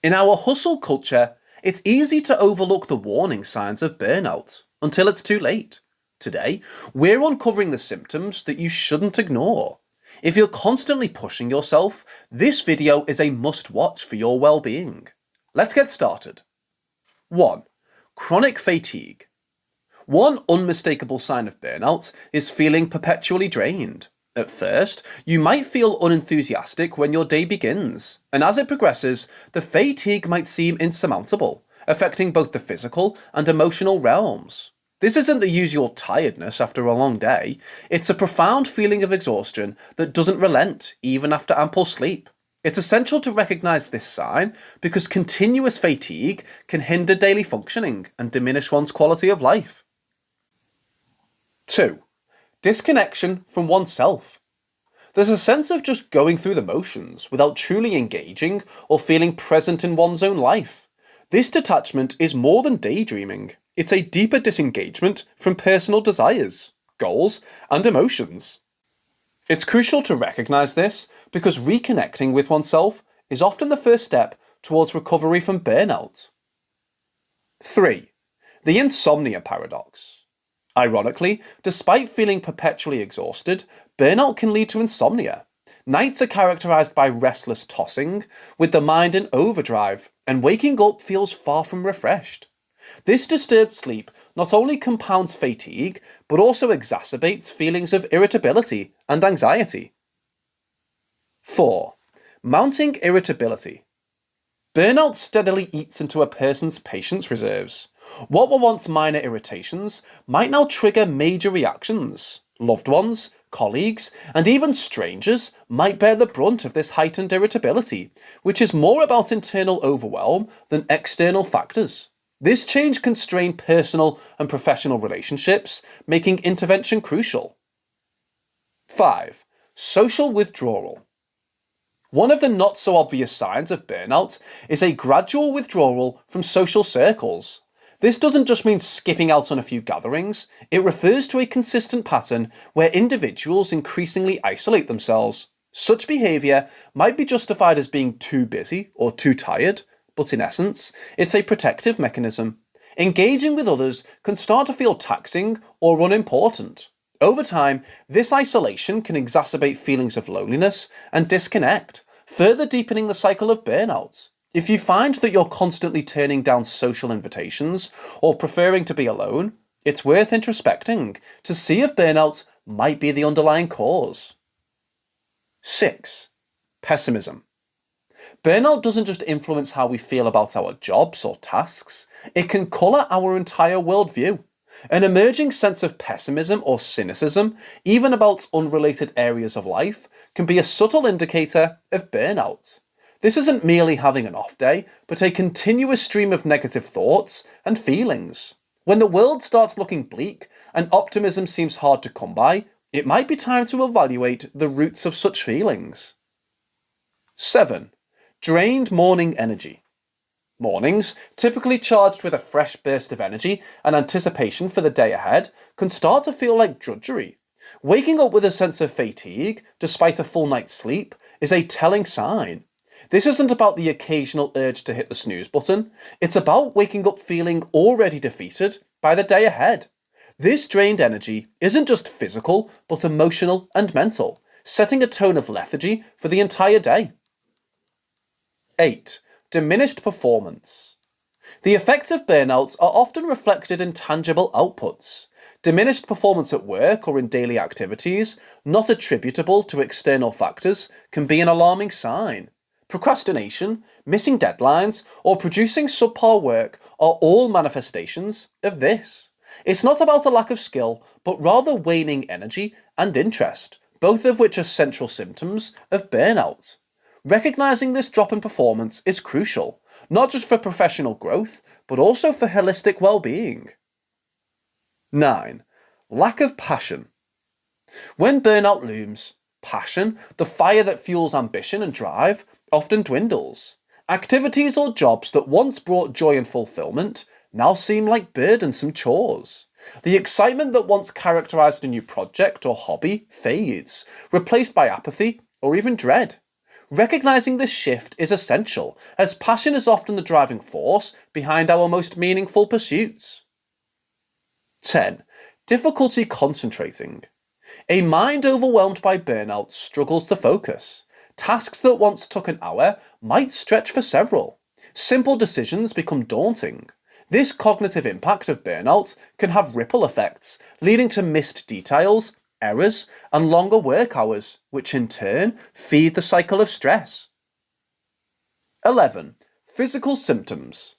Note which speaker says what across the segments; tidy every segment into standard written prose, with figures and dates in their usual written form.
Speaker 1: In our hustle culture, it's easy to overlook the warning signs of burnout until it's too late. Today, we're uncovering the symptoms that you shouldn't ignore. If you're constantly pushing yourself, this video is a must-watch for your well-being. Let's get started. 1. Chronic fatigue. One unmistakable sign of burnout is feeling perpetually drained. At first, you might feel unenthusiastic when your day begins, and as it progresses, the fatigue might seem insurmountable, affecting both the physical and emotional realms. This isn't the usual tiredness after a long day, it's a profound feeling of exhaustion that doesn't relent even after ample sleep. It's essential to recognise this sign because continuous fatigue can hinder daily functioning and diminish one's quality of life. 2. Disconnection from oneself. There's a sense of just going through the motions without truly engaging or feeling present in one's own life. This detachment is more than daydreaming. It's a deeper disengagement from personal desires, goals, and emotions. It's crucial to recognise this because reconnecting with oneself is often the first step towards recovery from burnout. 3. The Insomnia Paradox. Ironically, despite feeling perpetually exhausted, burnout can lead to insomnia. Nights are characterised by restless tossing, with the mind in overdrive, and waking up feels far from refreshed. This disturbed sleep not only compounds fatigue, but also exacerbates feelings of irritability and anxiety. 4. Mounting irritability. Burnout steadily eats into a person's patience reserves. What were once minor irritations might now trigger major reactions. Loved ones, colleagues, and even strangers might bear the brunt of this heightened irritability, which is more about internal overwhelm than external factors. This change can strain personal and professional relationships, making intervention crucial. 5. Social withdrawal. One of the not-so-obvious signs of burnout is a gradual withdrawal from social circles. This doesn't just mean skipping out on a few gatherings, it refers to a consistent pattern where individuals increasingly isolate themselves. Such behaviour might be justified as being too busy or too tired, but in essence, it's a protective mechanism. Engaging with others can start to feel taxing or unimportant. Over time, this isolation can exacerbate feelings of loneliness and disconnect, further deepening the cycle of burnout. If you find that you're constantly turning down social invitations or preferring to be alone, it's worth introspecting to see if burnout might be the underlying cause. 6. Pessimism. Burnout doesn't just influence how we feel about our jobs or tasks, it can colour our entire worldview. An emerging sense of pessimism or cynicism, even about unrelated areas of life, can be a subtle indicator of burnout. This isn't merely having an off day, but a continuous stream of negative thoughts and feelings. When the world starts looking bleak and optimism seems hard to come by, it might be time to evaluate the roots of such feelings. 7. Drained morning energy. Mornings, typically charged with a fresh burst of energy and anticipation for the day ahead, can start to feel like drudgery. Waking up with a sense of fatigue, despite a full night's sleep, is a telling sign. This isn't about the occasional urge to hit the snooze button, it's about waking up feeling already defeated by the day ahead. This drained energy isn't just physical, but emotional and mental, setting a tone of lethargy for the entire day. 8. Diminished performance. The effects of burnout are often reflected in tangible outputs. Diminished performance at work or in daily activities, not attributable to external factors, can be an alarming sign. Procrastination, missing deadlines, or producing subpar work are all manifestations of this. It's not about a lack of skill, but rather waning energy and interest, both of which are central symptoms of burnout. Recognising this drop in performance is crucial, not just for professional growth, but also for holistic well-being. 9. Lack of passion. When burnout looms, passion, the fire that fuels ambition and drive, often dwindles. Activities or jobs that once brought joy and fulfillment now seem like burdensome chores. The excitement that once characterised a new project or hobby fades, replaced by apathy or even dread. Recognizing this shift is essential, as passion is often the driving force behind our most meaningful pursuits. 10. Difficulty concentrating. A mind overwhelmed by burnout struggles to focus. Tasks that once took an hour might stretch for several. Simple decisions become daunting. This cognitive impact of burnout can have ripple effects, leading to missed details, errors, and longer work hours, which in turn feed the cycle of stress. 11. Physical symptoms.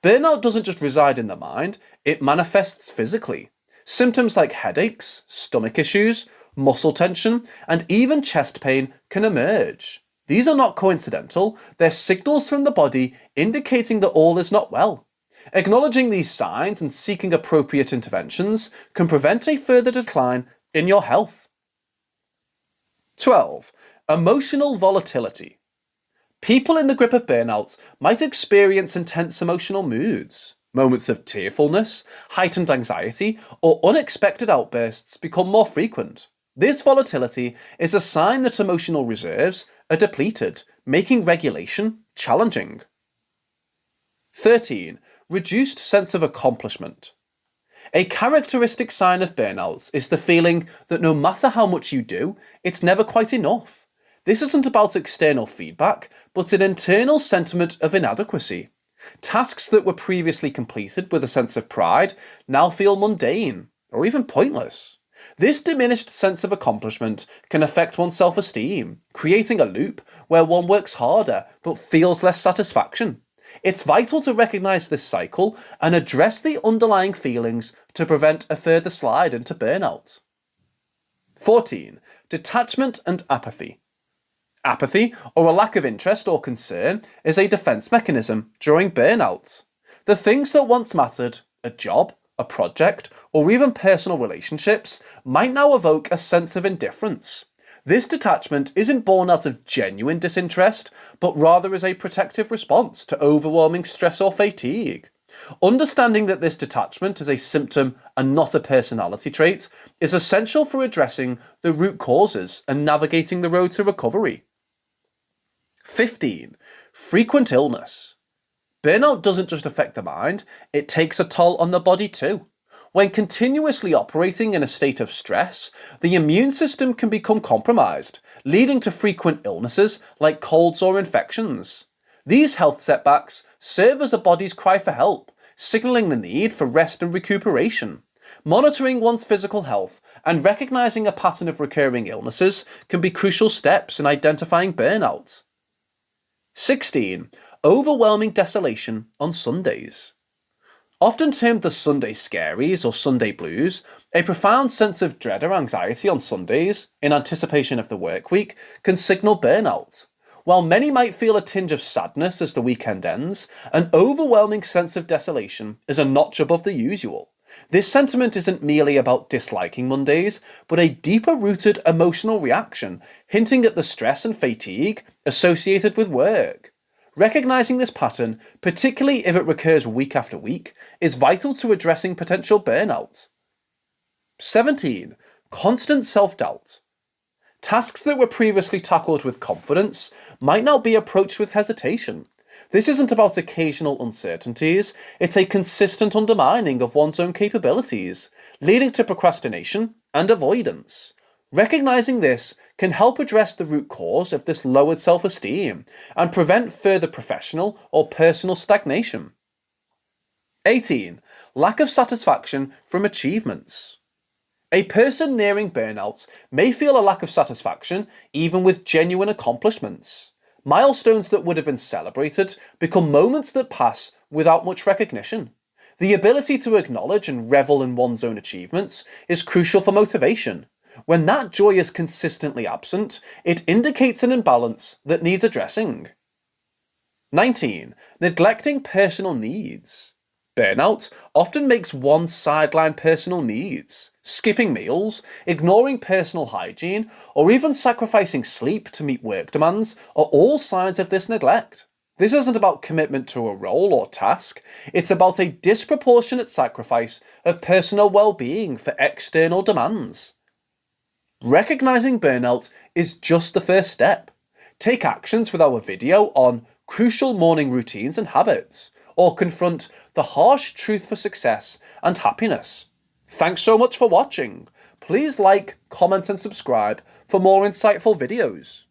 Speaker 1: Burnout doesn't just reside in the mind, it manifests physically. Symptoms like headaches, stomach issues, muscle tension, and even chest pain can emerge. These are not coincidental, they're signals from the body indicating that all is not well. Acknowledging these signs and seeking appropriate interventions can prevent a further decline in your health. 12. Emotional volatility. People in the grip of burnout might experience intense emotional moods. Moments of tearfulness, heightened anxiety, or unexpected outbursts become more frequent. This volatility is a sign that emotional reserves are depleted, making regulation challenging. 13. Reduced sense of accomplishment. A characteristic sign of burnout is the feeling that no matter how much you do, it's never quite enough. This isn't about external feedback, but an internal sentiment of inadequacy. Tasks that were previously completed with a sense of pride now feel mundane, or even pointless. This diminished sense of accomplishment can affect one's self-esteem, creating a loop where one works harder but feels less satisfaction. It's vital to recognise this cycle and address the underlying feelings to prevent a further slide into burnout. 14. Detachment and apathy. Apathy, or a lack of interest or concern, is a defence mechanism during burnout. The things that once mattered, a job, a project, or even personal relationships, might now evoke a sense of indifference. This detachment isn't born out of genuine disinterest, but rather as a protective response to overwhelming stress or fatigue. Understanding that this detachment is a symptom and not a personality trait is essential for addressing the root causes and navigating the road to recovery. 15. Frequent illness. Burnout doesn't just affect the mind, it takes a toll on the body too. When continuously operating in a state of stress, the immune system can become compromised, leading to frequent illnesses like colds or infections. These health setbacks serve as a body's cry for help, signalling the need for rest and recuperation. Monitoring one's physical health and recognizing a pattern of recurring illnesses can be crucial steps in identifying burnout. 16. Overwhelming desolation on Sundays. Often termed the Sunday scaries or Sunday blues, a profound sense of dread or anxiety on Sundays, in anticipation of the work week, can signal burnout. While many might feel a tinge of sadness as the weekend ends, an overwhelming sense of desolation is a notch above the usual. This sentiment isn't merely about disliking Mondays, but a deeper-rooted emotional reaction, hinting at the stress and fatigue associated with work. Recognizing this pattern, particularly if it recurs week after week, is vital to addressing potential burnout. 17. Constant self-doubt. Tasks that were previously tackled with confidence might now be approached with hesitation. This isn't about occasional uncertainties, it's a consistent undermining of one's own capabilities, leading to procrastination and avoidance. Recognizing this can help address the root cause of this lowered self-esteem and prevent further professional or personal stagnation. 18. Lack of satisfaction from achievements. A person nearing burnout may feel a lack of satisfaction even with genuine accomplishments. Milestones that would have been celebrated become moments that pass without much recognition. The ability to acknowledge and revel in one's own achievements is crucial for motivation. When that joy is consistently absent, it indicates an imbalance that needs addressing. 19. Neglecting personal needs. Burnout often makes one sideline personal needs. Skipping meals, ignoring personal hygiene, or even sacrificing sleep to meet work demands are all signs of this neglect. This isn't about commitment to a role or task, it's about a disproportionate sacrifice of personal well-being for external demands. Recognizing burnout is just the first step. take actions with our video on crucial morning routines and habits, or confront the harsh truth for success and happiness. Thanks so much for watching. Please like, comment and subscribe for more insightful videos.